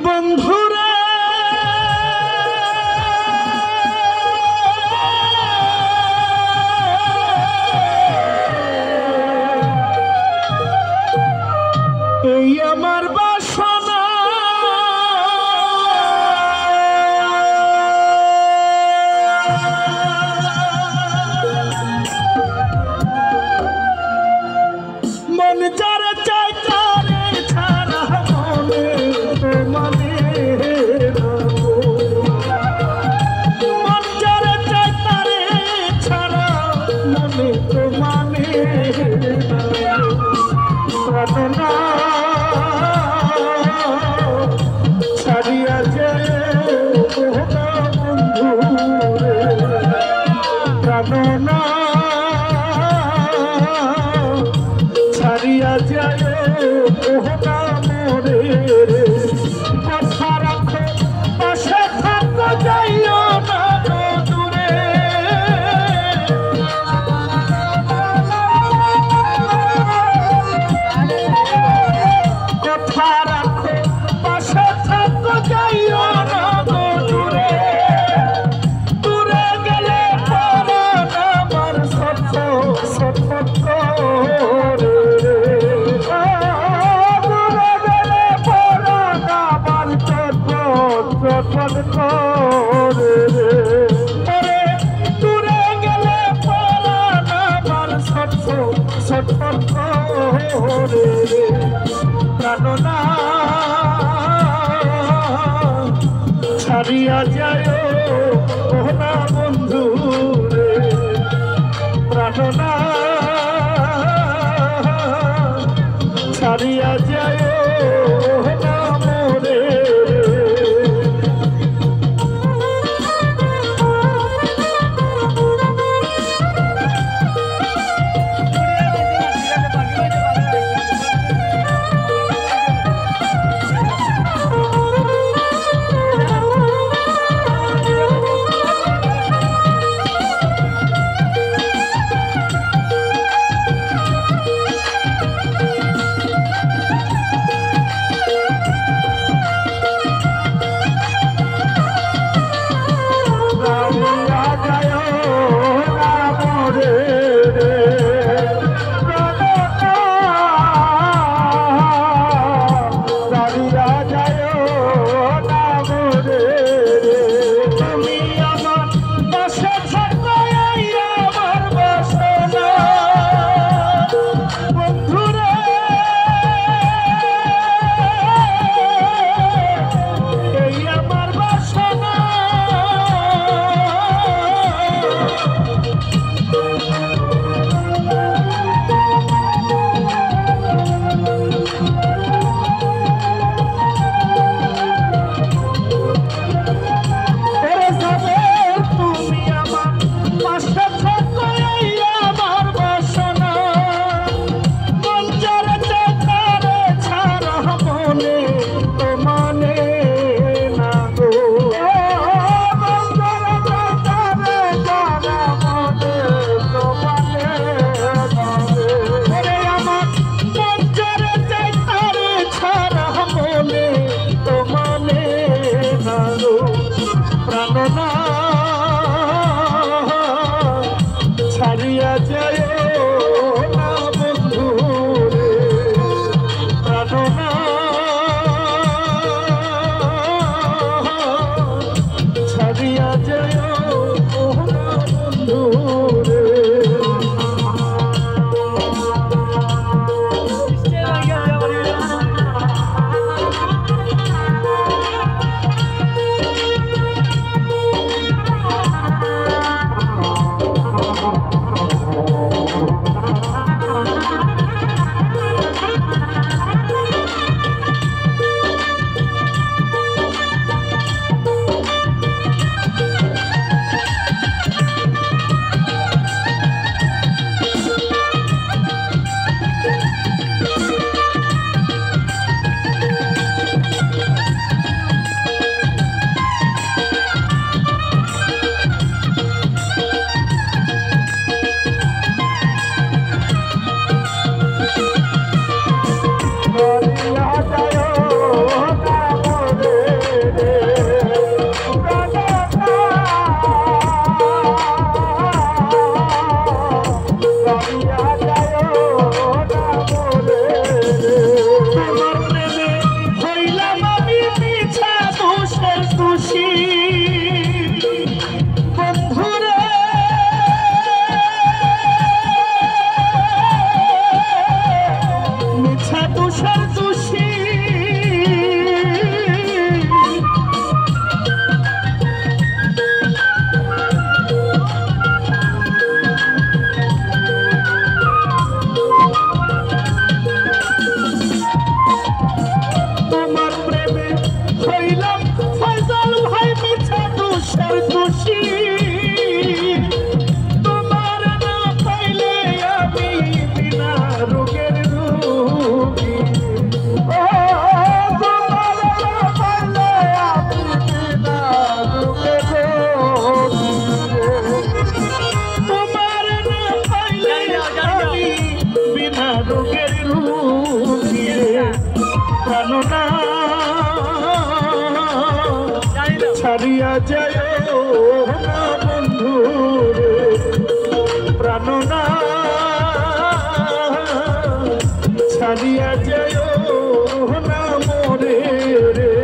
বন্ধুরা এই আমার বাসনা মন যারা চাই তারে ছাড়া মনে তো মানে মন যারা চাই তারে ছাড়া মনে তো মানে প্রার্থনা ছাড়িয়া যায় বন্ধু প্রার্থনা ছাড়িয়া যায় ওহনা মোরে কথা রাখো পাশে থাকো যাইও না দূরে কথা রাখো পাশে থাকো যাইও না দূরে দূরে গেলে পরাণ আমার সত্য সত্য প্রাণনা ছাড়িয়া যায় ওহনা বন্ধু রে প্রাণনা ছাড়িয়া যায় ওহনা মোরে রোগের রুগিরে প্রাণনা ছাড়িয়া যায় না বন্ধু রে প্রাণনা ছাড়িয়া যায় না মোরে রে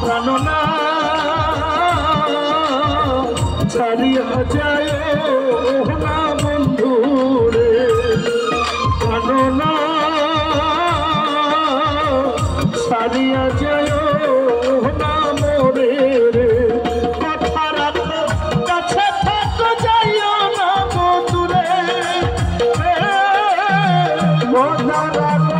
প্রাণনা ছাড়িয়া যায় না বন্ধু রে প্রাণনা ছাড়িয়া যায় না মোরে রে কথা রাখো কাছে থাকো যাইও না বন্ধু রে কথা রাখো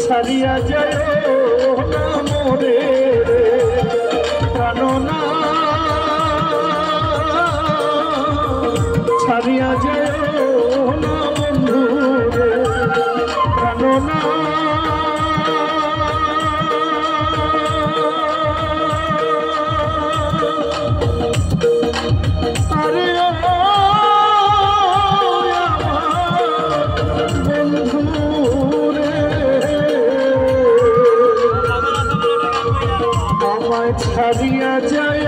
ছাড়িয়া যায় না মোরে প্রাণনা ছাড়িয়া যায় না বন্ধু রে প্রাণনা আরে ছাড়িয়া যায়